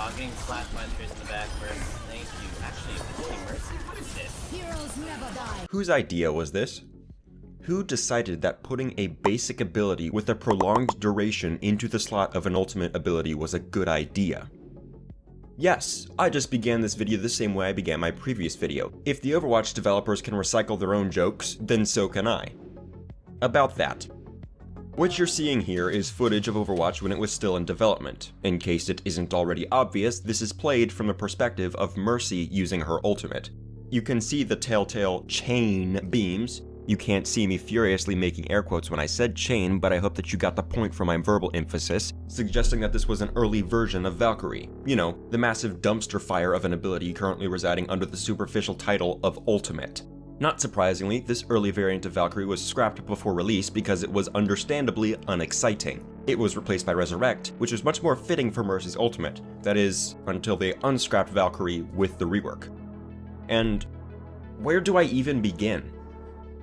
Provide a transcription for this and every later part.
I'm getting slapped by Trace in the back first. Thank you. Actually, Mercy, what is this? Heroes never die. Whose idea was this? Who decided that putting a basic ability with a prolonged duration into the slot of an ultimate ability was a good idea? Yes, I just began this video the same way I began my previous video. If the Overwatch developers can recycle their own jokes, then so can I. About that. What you're seeing here is footage of Overwatch when it was still in development. In case it isn't already obvious, this is played from the perspective of Mercy using her ultimate. You can see the telltale chain beams. You can't see me furiously making air quotes when I said chain, but I hope that you got the point from my verbal emphasis, suggesting that this was an early version of Valkyrie. You know, the massive dumpster fire of an ability currently residing under the superficial title of Ultimate. Not surprisingly, this early variant of Valkyrie was scrapped before release because it was understandably unexciting. It was replaced by Resurrect, which was much more fitting for Mercy's ultimate, that is, until they unscrapped Valkyrie with the rework. And where do I even begin?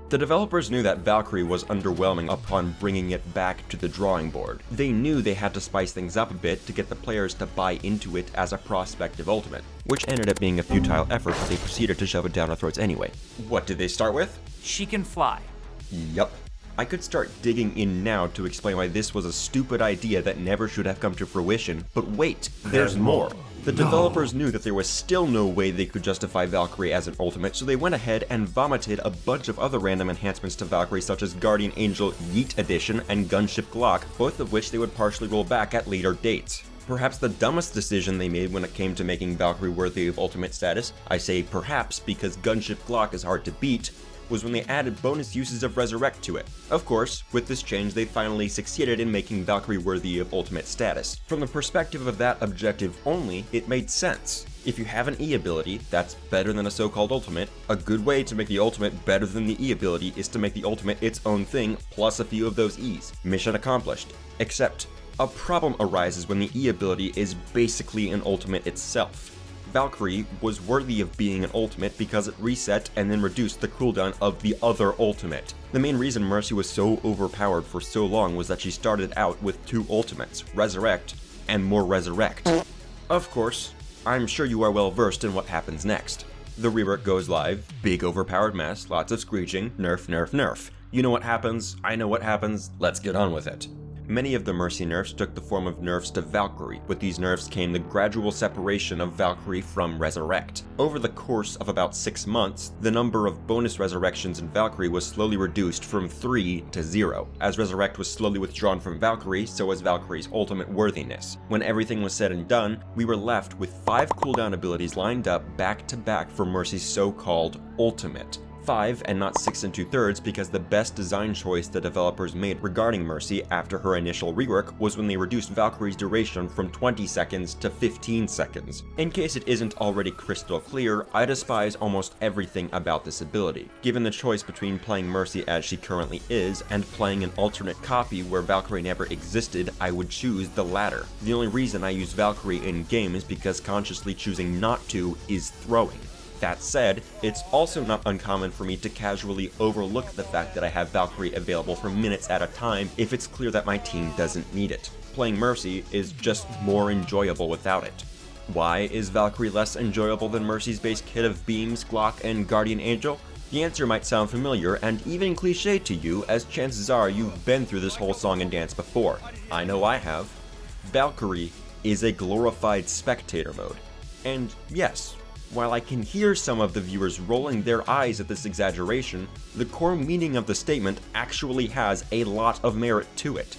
The developers knew that Valkyrie was underwhelming upon bringing it back to the drawing board. They knew they had to spice things up a bit to get the players to buy into it as a prospective ultimate, which ended up being a futile effort as they proceeded to shove it down our throats anyway. What did they start with? She can fly. Yup. I could start digging in now to explain why this was a stupid idea that never should have come to fruition, but wait, there's more. The developers knew that there was still no way they could justify Valkyrie as an ultimate, so they went ahead and vomited a bunch of other random enhancements to Valkyrie such as Guardian Angel Yeet Edition and Gunship Glock, both of which they would partially roll back at later dates. Perhaps the dumbest decision they made when it came to making Valkyrie worthy of ultimate status, I say perhaps because Gunship Glock is hard to beat, was when they added bonus uses of Resurrect to it. Of course, with this change they finally succeeded in making Valkyrie worthy of ultimate status. From the perspective of that objective only, it made sense. If you have an E ability that's better than a so-called ultimate, a good way to make the ultimate better than the E ability is to make the ultimate its own thing plus a few of those E's. Mission accomplished. Except, a problem arises when the E ability is basically an ultimate itself. Valkyrie was worthy of being an ultimate because it reset and then reduced the cooldown of the other ultimate. The main reason Mercy was so overpowered for so long was that she started out with two ultimates, Resurrect and more Resurrect. Of course, I'm sure you are well versed in what happens next. The rework goes live, big overpowered mess, lots of screeching, nerf, nerf, nerf. You know what happens, I know what happens, let's get on with it. Many of the Mercy nerfs took the form of nerfs to Valkyrie. With these nerfs came the gradual separation of Valkyrie from Resurrect. Over the course of about 6 months, the number of bonus resurrections in Valkyrie was slowly reduced from 3 to 0. As Resurrect was slowly withdrawn from Valkyrie, so was Valkyrie's ultimate worthiness. When everything was said and done, we were left with 5 cooldown abilities lined up back to back for Mercy's so-called ultimate. 5 and not 6 2/3 because the best design choice the developers made regarding Mercy after her initial rework was when they reduced Valkyrie's duration from 20 seconds to 15 seconds. In case it isn't already crystal clear, I despise almost everything about this ability. Given the choice between playing Mercy as she currently is and playing an alternate copy where Valkyrie never existed, I would choose the latter. The only reason I use Valkyrie in game is because consciously choosing not to is throwing. That said, it's also not uncommon for me to casually overlook the fact that I have Valkyrie available for minutes at a time if it's clear that my team doesn't need it. Playing Mercy is just more enjoyable without it. Why is Valkyrie less enjoyable than Mercy's base kit of Beams, Glock, and Guardian Angel? The answer might sound familiar and even cliché to you, as chances are you've been through this whole song and dance before. I know I have. Valkyrie is a glorified spectator mode. And yes, while I can hear some of the viewers rolling their eyes at this exaggeration, the core meaning of the statement actually has a lot of merit to it.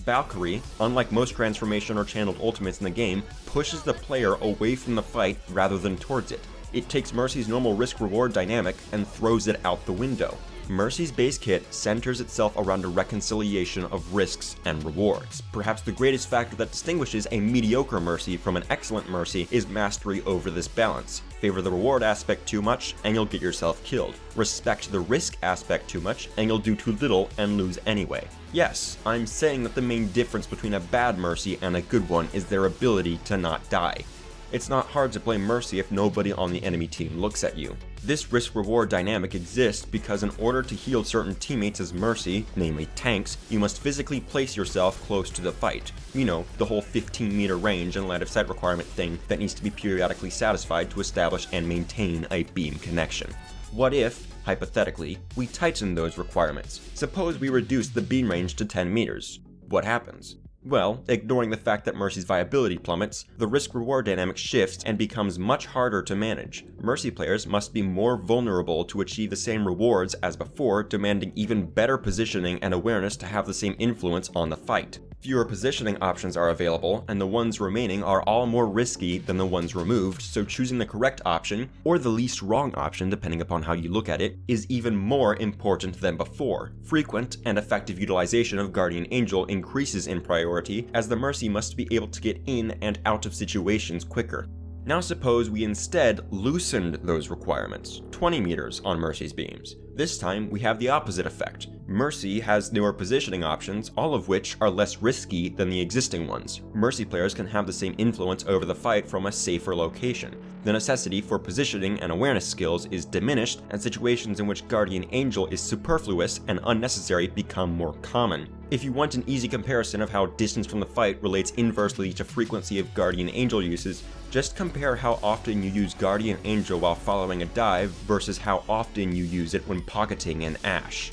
Valkyrie, unlike most transformation or channeled ultimates in the game, pushes the player away from the fight rather than towards it. It takes Mercy's normal risk-reward dynamic and throws it out the window. Mercy's base kit centers itself around a reconciliation of risks and rewards. Perhaps the greatest factor that distinguishes a mediocre Mercy from an excellent Mercy is mastery over this balance. Favor the reward aspect too much, and you'll get yourself killed. Respect the risk aspect too much, and you'll do too little and lose anyway. Yes, I'm saying that the main difference between a bad Mercy and a good one is their ability to not die. It's not hard to play Mercy if nobody on the enemy team looks at you. This risk-reward dynamic exists because in order to heal certain teammates as Mercy, namely tanks, you must physically place yourself close to the fight. You know, the whole 15-meter range and line of sight requirement thing that needs to be periodically satisfied to establish and maintain a beam connection. What if, hypothetically, we tighten those requirements? Suppose we reduce the beam range to 10 meters. What happens? Well, ignoring the fact that Mercy's viability plummets, the risk-reward dynamic shifts and becomes much harder to manage. Mercy players must be more vulnerable to achieve the same rewards as before, demanding even better positioning and awareness to have the same influence on the fight. Fewer positioning options are available, and the ones remaining are all more risky than the ones removed, so choosing the correct option, or the least wrong option depending upon how you look at it, is even more important than before. Frequent and effective utilization of Guardian Angel increases in priority, as the Mercy must be able to get in and out of situations quicker. Now suppose we instead loosened those requirements, 20 meters on Mercy's beams. This time we have the opposite effect. Mercy has newer positioning options, all of which are less risky than the existing ones. Mercy players can have the same influence over the fight from a safer location. The necessity for positioning and awareness skills is diminished, and situations in which Guardian Angel is superfluous and unnecessary become more common. If you want an easy comparison of how distance from the fight relates inversely to frequency of Guardian Angel uses, just compare how often you use Guardian Angel while following a dive versus how often you use it when pocketing an Ashe.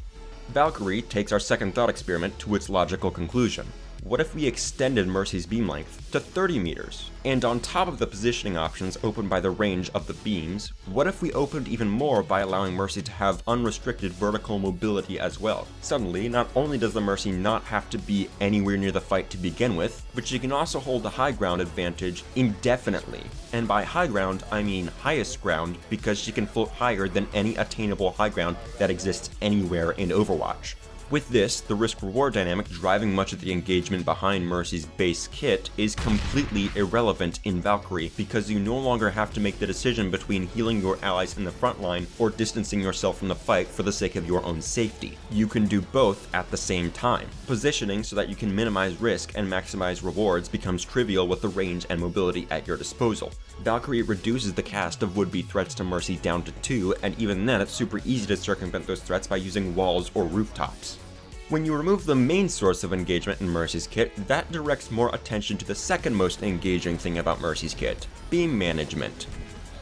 Valkyrie takes our second thought experiment to its logical conclusion. What if we extended Mercy's beam length to 30 meters? And on top of the positioning options opened by the range of the beams, what if we opened even more by allowing Mercy to have unrestricted vertical mobility as well? Suddenly, not only does the Mercy not have to be anywhere near the fight to begin with, but she can also hold the high ground advantage indefinitely. And by high ground, I mean highest ground, because she can float higher than any attainable high ground that exists anywhere in Overwatch. With this, the risk-reward dynamic driving much of the engagement behind Mercy's base kit is completely irrelevant in Valkyrie, because you no longer have to make the decision between healing your allies in the front line or distancing yourself from the fight for the sake of your own safety. You can do both at the same time. Positioning so that you can minimize risk and maximize rewards becomes trivial with the range and mobility at your disposal. Valkyrie reduces the cast of would-be threats to Mercy down to 2, and even then it's super easy to circumvent those threats by using walls or rooftops. When you remove the main source of engagement in Mercy's kit, that directs more attention to the second most engaging thing about Mercy's kit, beam management.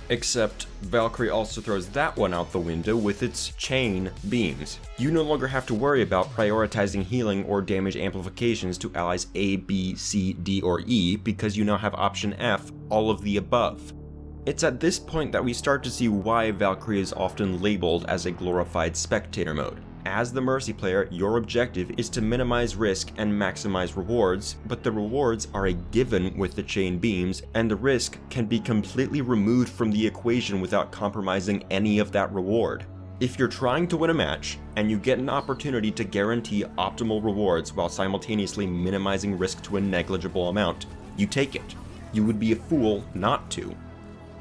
Except, Valkyrie also throws that one out the window with its chain beams. You no longer have to worry about prioritizing healing or damage amplifications to allies A, B, C, D, or E because you now have option F, all of the above. It's at this point that we start to see why Valkyrie is often labeled as a glorified spectator mode. As the Mercy player, your objective is to minimize risk and maximize rewards, but the rewards are a given with the chain beams, and the risk can be completely removed from the equation without compromising any of that reward. If you're trying to win a match, and you get an opportunity to guarantee optimal rewards while simultaneously minimizing risk to a negligible amount, you take it. You would be a fool not to.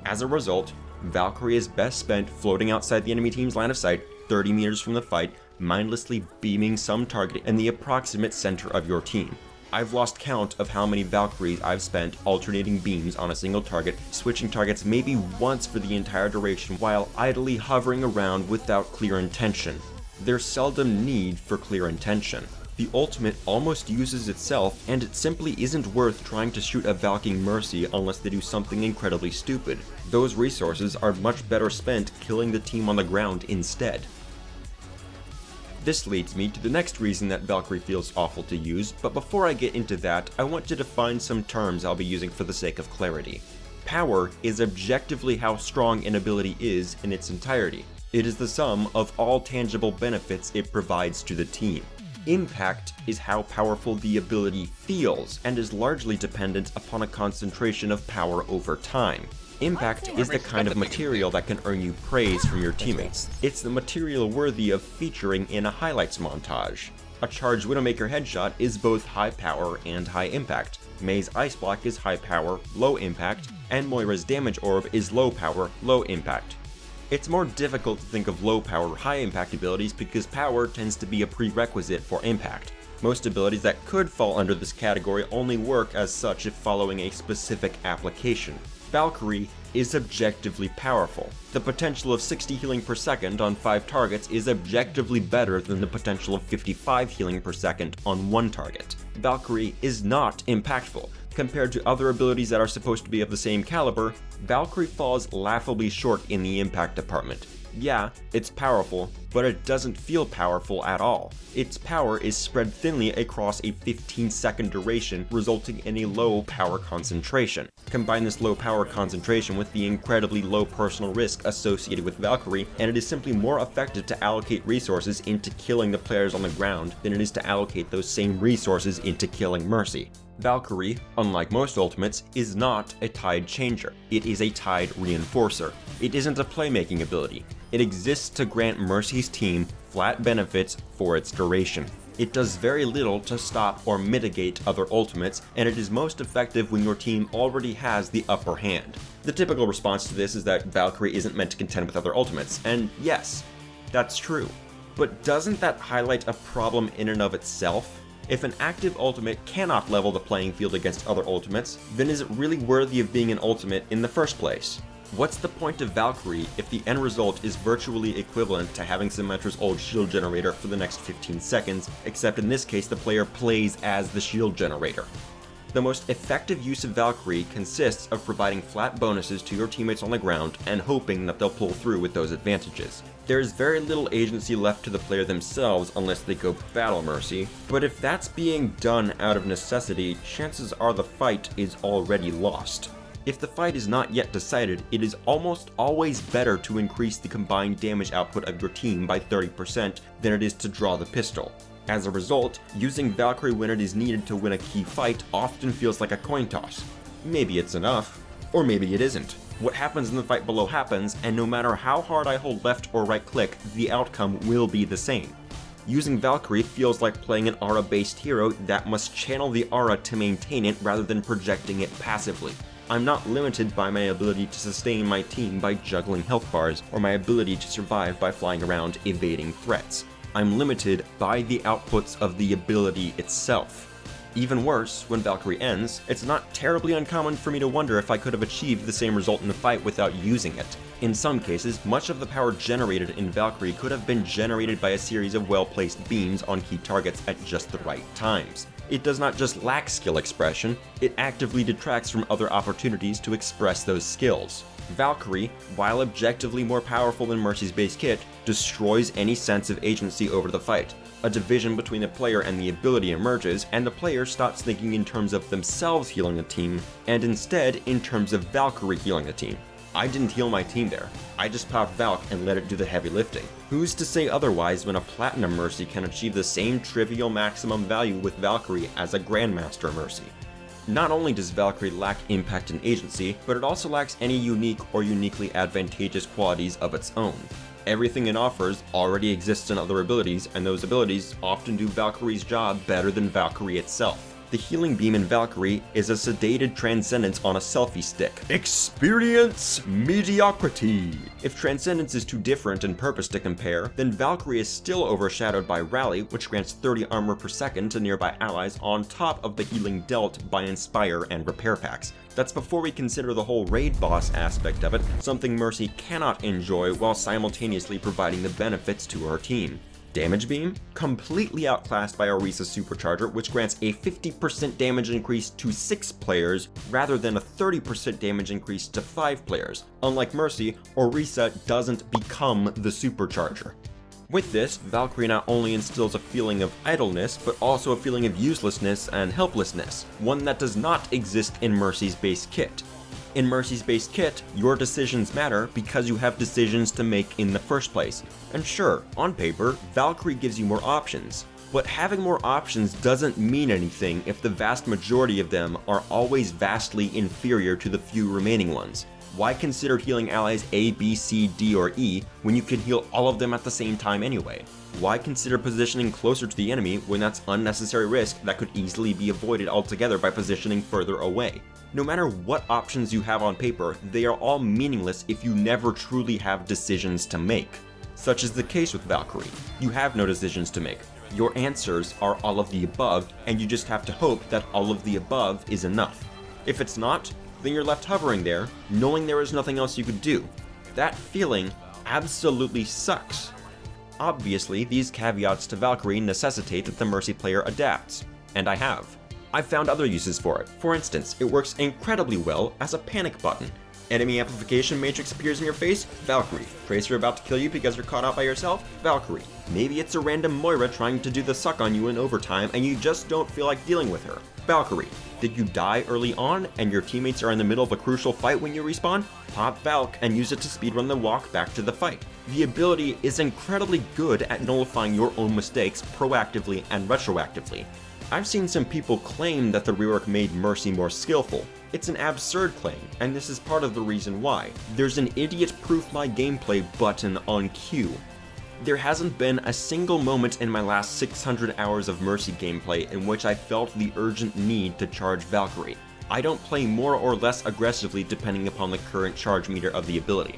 As a result, Valkyrie is best spent floating outside the enemy team's line of sight, 30 meters from the fight, mindlessly beaming some target in the approximate center of your team. I've lost count of how many Valkyries I've spent alternating beams on a single target, switching targets maybe once for the entire duration while idly hovering around without clear intention. There's seldom need for clear intention. The ultimate almost uses itself, and it simply isn't worth trying to shoot a Valking Mercy unless they do something incredibly stupid. Those resources are much better spent killing the team on the ground instead. This leads me to the next reason that Valkyrie feels awful to use, but before I get into that, I want to define some terms I'll be using for the sake of clarity. Power is objectively how strong an ability is in its entirety. It is the sum of all tangible benefits it provides to the team. Impact is how powerful the ability feels, and is largely dependent upon a concentration of power over time. Impact is the kind of material that can earn you praise from your teammates. It's the material worthy of featuring in a highlights montage. A charged Widowmaker headshot is both high power and high impact. Mei's Ice Block is high power, low impact, and Moira's Damage Orb is low power, low impact. It's more difficult to think of low power, high impact abilities because power tends to be a prerequisite for impact. Most abilities that could fall under this category only work as such if following a specific application. Valkyrie is objectively powerful. The potential of 60 healing per second on 5 targets is objectively better than the potential of 55 healing per second on 1 target. Valkyrie is not impactful. Compared to other abilities that are supposed to be of the same caliber, Valkyrie falls laughably short in the impact department. Yeah, it's powerful, but it doesn't feel powerful at all. Its power is spread thinly across a 15-second duration, resulting in a low power concentration. Combine this low power concentration with the incredibly low personal risk associated with Valkyrie, and it is simply more effective to allocate resources into killing the players on the ground than it is to allocate those same resources into killing Mercy. Valkyrie, unlike most ultimates, is not a tide changer. It is a tide reinforcer. It isn't a playmaking ability. It exists to grant Mercy's team flat benefits for its duration. It does very little to stop or mitigate other ultimates, and it is most effective when your team already has the upper hand. The typical response to this is that Valkyrie isn't meant to contend with other ultimates, and yes, that's true. But doesn't that highlight a problem in and of itself? If an active ultimate cannot level the playing field against other ultimates, then is it really worthy of being an ultimate in the first place? What's the point of Valkyrie if the end result is virtually equivalent to having Symmetra's old shield generator for the next 15 seconds, except in this case the player plays as the shield generator? The most effective use of Valkyrie consists of providing flat bonuses to your teammates on the ground and hoping that they'll pull through with those advantages. There is very little agency left to the player themselves unless they go battle Mercy, but if that's being done out of necessity, chances are the fight is already lost. If the fight is not yet decided, it is almost always better to increase the combined damage output of your team by 30% than it is to draw the pistol. As a result, using Valkyrie when it is needed to win a key fight often feels like a coin toss. Maybe it's enough, or maybe it isn't. What happens in the fight below happens, and no matter how hard I hold left or right click, the outcome will be the same. Using Valkyrie feels like playing an aura-based hero that must channel the aura to maintain it rather than projecting it passively. I'm not limited by my ability to sustain my team by juggling health bars, or my ability to survive by flying around evading threats. I'm limited by the outputs of the ability itself. Even worse, when Valkyrie ends, it's not terribly uncommon for me to wonder if I could have achieved the same result in the fight without using it. In some cases, much of the power generated in Valkyrie could have been generated by a series of well-placed beams on key targets at just the right times. It does not just lack skill expression, it actively detracts from other opportunities to express those skills. Valkyrie, while objectively more powerful than Mercy's base kit, destroys any sense of agency over the fight. A division between the player and the ability emerges, and the player stops thinking in terms of themselves healing the team, and instead in terms of Valkyrie healing the team. I didn't heal my team there. I just popped Valk and let it do the heavy lifting. Who's to say otherwise when a Platinum Mercy can achieve the same trivial maximum value with Valkyrie as a Grandmaster Mercy? Not only does Valkyrie lack impact and agency, but it also lacks any unique or uniquely advantageous qualities of its own. Everything it offers already exists in other abilities, and those abilities often do Valkyrie's job better than Valkyrie itself. The healing beam in Valkyrie is a sedated Transcendence on a selfie stick. Experience mediocrity! If Transcendence is too different in purpose to compare, then Valkyrie is still overshadowed by Rally, which grants 30 armor per second to nearby allies on top of the healing dealt by Inspire and Repair Packs. That's before we consider the whole raid boss aspect of it, something Mercy cannot enjoy while simultaneously providing the benefits to her team. Damage Beam? Completely outclassed by Orisa's Supercharger, which grants a 50% damage increase to 6 players rather than a 30% damage increase to 5 players. Unlike Mercy, Orisa doesn't become the Supercharger. With this, Valkyrie not only instills a feeling of idleness, but also a feeling of uselessness and helplessness, one that does not exist in Mercy's base kit. In Mercy's base kit, your decisions matter because you have decisions to make in the first place. And sure, on paper, Valkyrie gives you more options. But having more options doesn't mean anything if the vast majority of them are always vastly inferior to the few remaining ones. Why consider healing allies A, B, C, D, or E when you can heal all of them at the same time anyway? Why consider positioning closer to the enemy when that's unnecessary risk that could easily be avoided altogether by positioning further away? No matter what options you have on paper, they are all meaningless if you never truly have decisions to make. Such is the case with Valkyrie. You have no decisions to make. Your answers are all of the above, and you just have to hope that all of the above is enough. If it's not, then you're left hovering there, knowing there is nothing else you could do. That feeling absolutely sucks. Obviously, these caveats to Valkyrie necessitate that the Mercy player adapts, and I have. I've found other uses for it. For instance, it works incredibly well as a panic button. Enemy amplification matrix appears in your face? Valkyrie. Tracer about to kill you because you're caught out by yourself? Valkyrie. Maybe it's a random Moira trying to do the suck on you in overtime and you just don't feel like dealing with her? Valkyrie. Did you die early on and your teammates are in the middle of a crucial fight when you respawn? Pop Valk and use it to speedrun the walk back to the fight. The ability is incredibly good at nullifying your own mistakes proactively and retroactively. I've seen some people claim that the rework made Mercy more skillful. It's an absurd claim, and this is part of the reason why. There's an idiot proof my gameplay button on Q. There hasn't been a single moment in my last 600 hours of Mercy gameplay in which I felt the urgent need to charge Valkyrie. I don't play more or less aggressively depending upon the current charge meter of the ability.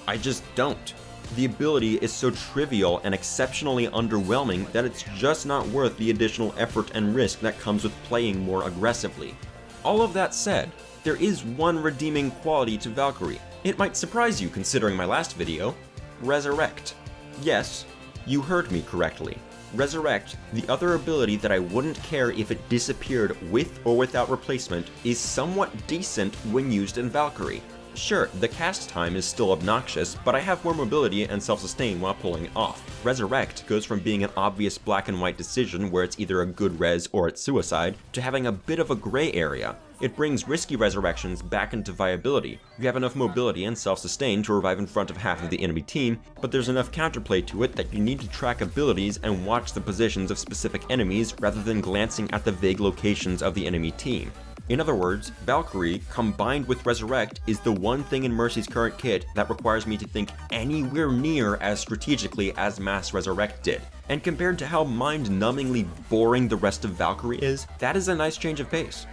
I just don't. The ability is so trivial and exceptionally underwhelming that it's just not worth the additional effort and risk that comes with playing more aggressively. All of that said, there is one redeeming quality to Valkyrie. It might surprise you considering my last video: Resurrect. Yes, you heard me correctly. Resurrect, the other ability that I wouldn't care if it disappeared with or without replacement, is somewhat decent when used in Valkyrie. Sure, the cast time is still obnoxious, but I have more mobility and self-sustain while pulling it off. Resurrect goes from being an obvious black and white decision where it's either a good res or it's suicide, to having a bit of a gray area. It brings risky resurrections back into viability. You have enough mobility and self-sustain to revive in front of half of the enemy team, but there's enough counterplay to it that you need to track abilities and watch the positions of specific enemies rather than glancing at the vague locations of the enemy team. In other words, Valkyrie, combined with Resurrect, is the one thing in Mercy's current kit that requires me to think anywhere near as strategically as Mass Resurrect did. And compared to how mind-numbingly boring the rest of Valkyrie is, that is a nice change of pace.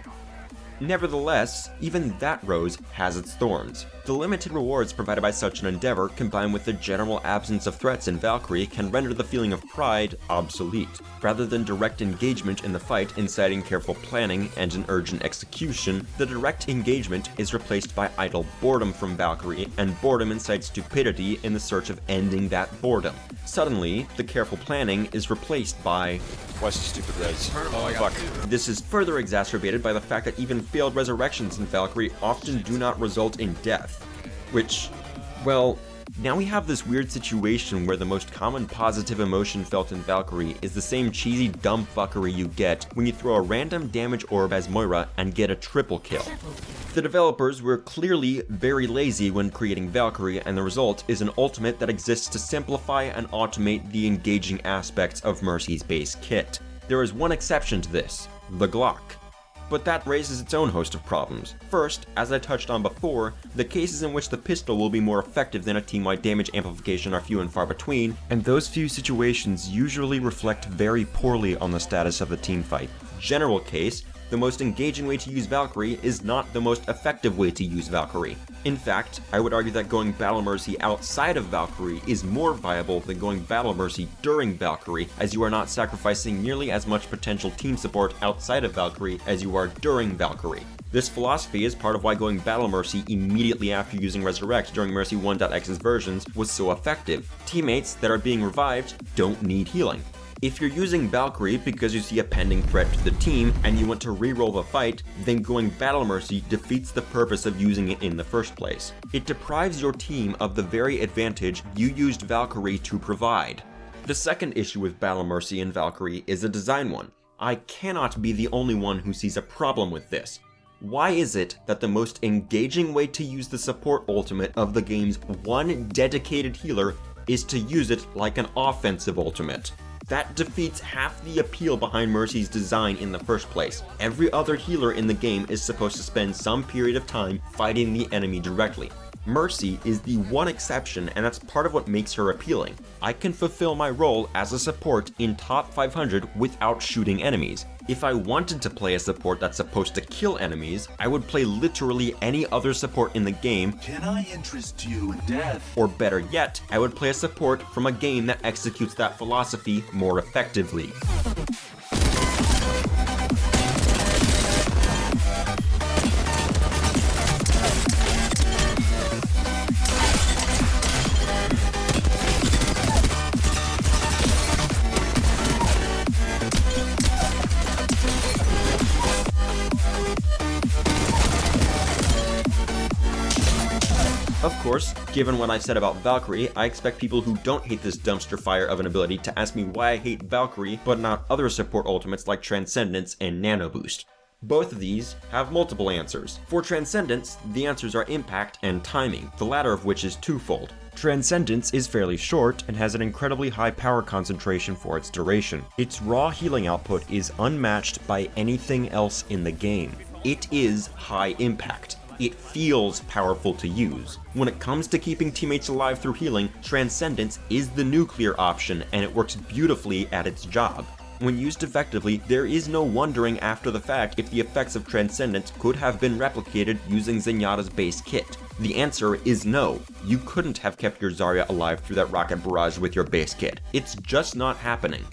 Nevertheless, even that rose has its thorns. The limited rewards provided by such an endeavor, combined with the general absence of threats in Valkyrie, can render the feeling of pride obsolete. Rather than direct engagement in the fight inciting careful planning and an urgent execution, the direct engagement is replaced by idle boredom from Valkyrie, and boredom incites stupidity in the search of ending that boredom. Suddenly, the careful planning is replaced by... What's the stupid res? Oh, Fuck. This is further exacerbated by the fact that even failed resurrections in Valkyrie often do not result in death. Which, well, now we have this weird situation where the most common positive emotion felt in Valkyrie is the same cheesy dumb fuckery you get when you throw a random damage orb as Moira and get a triple kill. The developers were clearly very lazy when creating Valkyrie, and the result is an ultimate that exists to simplify and automate the engaging aspects of Mercy's base kit. There is one exception to this: the Glock. But that raises its own host of problems. First, as I touched on before, the cases in which the pistol will be more effective than a team-wide damage amplification are few and far between, and those few situations usually reflect very poorly on the status of the teamfight. General case, the most engaging way to use Valkyrie is not the most effective way to use Valkyrie. In fact, I would argue that going Battle Mercy outside of Valkyrie is more viable than going Battle Mercy during Valkyrie, as you are not sacrificing nearly as much potential team support outside of Valkyrie as you are during Valkyrie. This philosophy is part of why going Battle Mercy immediately after using Resurrect during Mercy 1.x's versions was so effective. Teammates that are being revived don't need healing. If you're using Valkyrie because you see a pending threat to the team and you want to reroll the fight, then going Battle Mercy defeats the purpose of using it in the first place. It deprives your team of the very advantage you used Valkyrie to provide. The second issue with Battle Mercy in Valkyrie is a design one. I cannot be the only one who sees a problem with this. Why is it that the most engaging way to use the support ultimate of the game's one dedicated healer is to use it like an offensive ultimate? That defeats half the appeal behind Mercy's design in the first place. Every other healer in the game is supposed to spend some period of time fighting the enemy directly. Mercy is the one exception, and that's part of what makes her appealing. I can fulfill my role as a support in top 500 without shooting enemies. If I wanted to play a support that's supposed to kill enemies, I would play literally any other support in the game. Can I interest you in death? Or better yet, I would play a support from a game that executes that philosophy more effectively. Of course, given what I said about Valkyrie, I expect people who don't hate this dumpster fire of an ability to ask me why I hate Valkyrie, but not other support ultimates like Transcendence and Nano Boost. Both of these have multiple answers. For Transcendence, the answers are impact and timing, the latter of which is twofold. Transcendence is fairly short and has an incredibly high power concentration for its duration. Its raw healing output is unmatched by anything else in the game. It is high impact. It feels powerful to use. When it comes to keeping teammates alive through healing, Transcendence is the nuclear option, and it works beautifully at its job. When used effectively, there is no wondering after the fact if the effects of Transcendence could have been replicated using Zenyatta's base kit. The answer is no. You couldn't have kept your Zarya alive through that rocket barrage with your base kit. It's just not happening.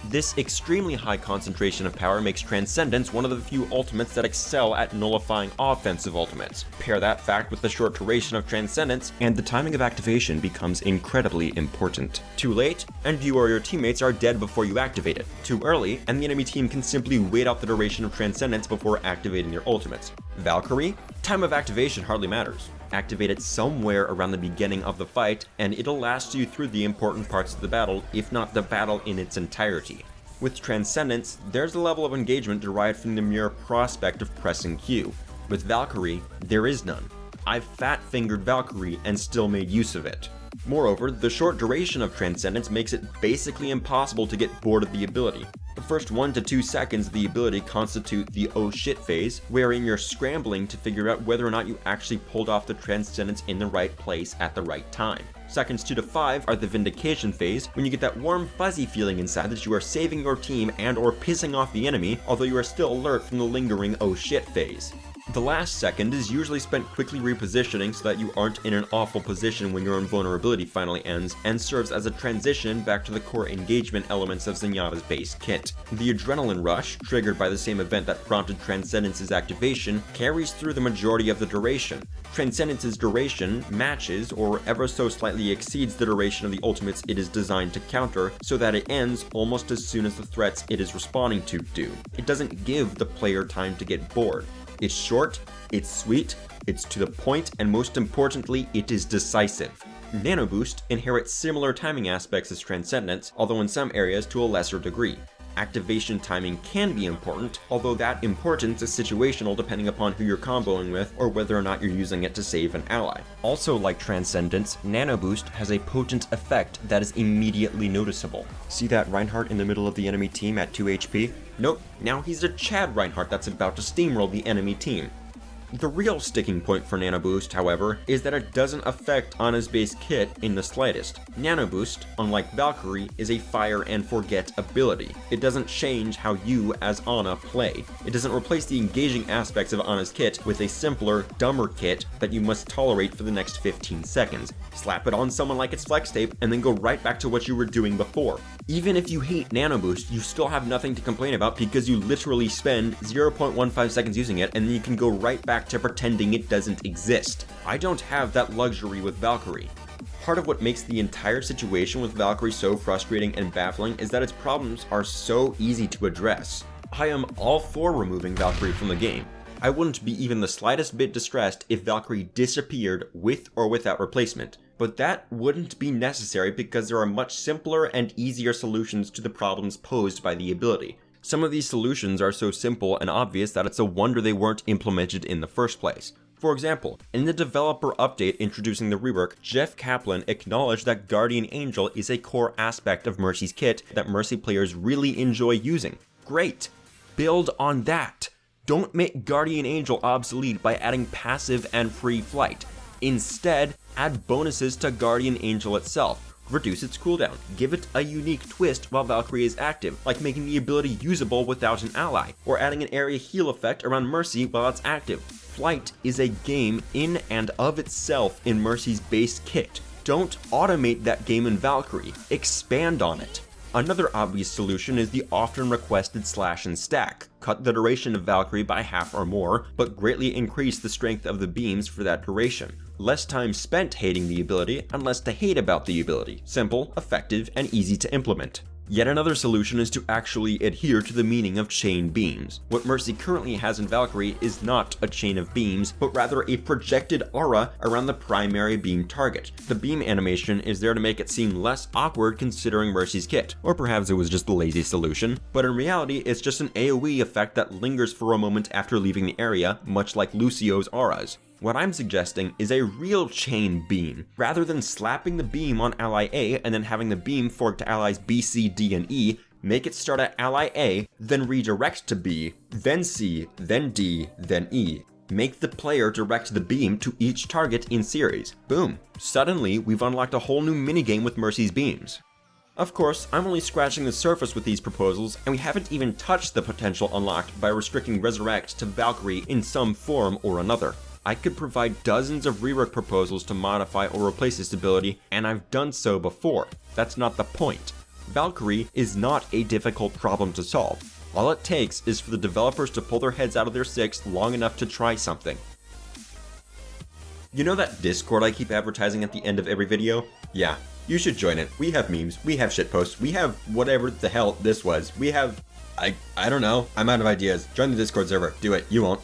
This extremely high concentration of power makes Transcendence one of the few ultimates that excel at nullifying offensive ultimates. Pair that fact with the short duration of Transcendence, and the timing of activation becomes incredibly important. Too late, and you or your teammates are dead before you activate it. Too early, and the enemy team can simply wait out the duration of Transcendence before activating your ultimates. Valkyrie? Time of activation hardly matters. Activate it somewhere around the beginning of the fight, and it'll last you through the important parts of the battle, if not the battle in its entirety. With Transcendence, there's a level of engagement derived from the mere prospect of pressing Q. With Valkyrie, there is none. I've fat-fingered Valkyrie and still made use of it. Moreover, the short duration of Transcendence makes it basically impossible to get bored of the ability. The first 1 to 2 seconds of the ability constitute the oh shit phase, wherein you're scrambling to figure out whether or not you actually pulled off the Transcendence in the right place at the right time. Seconds 2 to 5 are the vindication phase, when you get that warm fuzzy feeling inside that you are saving your team and or pissing off the enemy, although you are still alert from the lingering oh shit phase. The last second is usually spent quickly repositioning so that you aren't in an awful position when your invulnerability finally ends, and serves as a transition back to the core engagement elements of Zenyatta's base kit. The adrenaline rush, triggered by the same event that prompted Transcendence's activation, carries through the majority of the duration. Transcendence's duration matches or ever so slightly exceeds the duration of the ultimates it is designed to counter, so that it ends almost as soon as the threats it is responding to do. It doesn't give the player time to get bored. It's short, it's sweet, it's to the point, and most importantly, it is decisive. Nano Boost inherits similar timing aspects as Transcendence, although in some areas to a lesser degree. Activation timing can be important, although that importance is situational depending upon who you're comboing with or whether or not you're using it to save an ally. Also like Transcendence, Nano Boost has a potent effect that is immediately noticeable. See that Reinhardt in the middle of the enemy team at 2 HP? Nope, now he's a Chad Reinhardt that's about to steamroll the enemy team. The real sticking point for Nano Boost, however, is that it doesn't affect Ana's base kit in the slightest. Nano Boost, unlike Valkyrie, is a fire and forget ability. It doesn't change how you as Ana play. It doesn't replace the engaging aspects of Ana's kit with a simpler, dumber kit that you must tolerate for the next 15 seconds. Slap it on someone like it's flex tape, and then go right back to what you were doing before. Even if you hate Nano Boost, you still have nothing to complain about because you literally spend 0.15 seconds using it, and then you can go right back to pretending it doesn't exist. I don't have that luxury with Valkyrie. Part of what makes the entire situation with Valkyrie so frustrating and baffling is that its problems are so easy to address. I am all for removing Valkyrie from the game. I wouldn't be even the slightest bit distressed if Valkyrie disappeared with or without replacement. But that wouldn't be necessary because there are much simpler and easier solutions to the problems posed by the ability. Some of these solutions are so simple and obvious that it's a wonder they weren't implemented in the first place. For example, in the developer update introducing the rework, Jeff Kaplan acknowledged that Guardian Angel is a core aspect of Mercy's kit that Mercy players really enjoy using. Great! Build on that! Don't make Guardian Angel obsolete by adding passive and free flight. Instead, add bonuses to Guardian Angel itself, reduce its cooldown, give it a unique twist while Valkyrie is active, like making the ability usable without an ally, or adding an area heal effect around Mercy while it's active. Flight is a game in and of itself in Mercy's base kit. Don't automate that game in Valkyrie, expand on it. Another obvious solution is the often requested slash and stack. Cut the duration of Valkyrie by half or more, but greatly increase the strength of the beams for that duration. Less time spent hating the ability, and less to hate about the ability. Simple, effective, and easy to implement. Yet another solution is to actually adhere to the meaning of chain beams. What Mercy currently has in Valkyrie is not a chain of beams, but rather a projected aura around the primary beam target. The beam animation is there to make it seem less awkward considering Mercy's kit, or perhaps it was just a lazy solution, but in reality it's just an AoE effect that lingers for a moment after leaving the area, much like Lucio's auras. What I'm suggesting is a real chain beam. Rather than slapping the beam on ally A and then having the beam fork to allies B, C, D, and E, make it start at ally A, then redirect to B, then C, then D, then E. Make the player direct the beam to each target in series. Boom. Suddenly, we've unlocked a whole new minigame with Mercy's beams. Of course, I'm only scratching the surface with these proposals, and we haven't even touched the potential unlocked by restricting Resurrect to Valkyrie in some form or another. I could provide dozens of rework proposals to modify or replace this ability, and I've done so before. That's not the point. Valkyrie is not a difficult problem to solve. All it takes is for the developers to pull their heads out of their sticks long enough to try something. You know that Discord I keep advertising at the end of every video? Yeah, you should join it. We have memes, we have shitposts, we have whatever the hell this was. We have... I don't know. I'm out of ideas. Join the Discord server. Do it. You won't.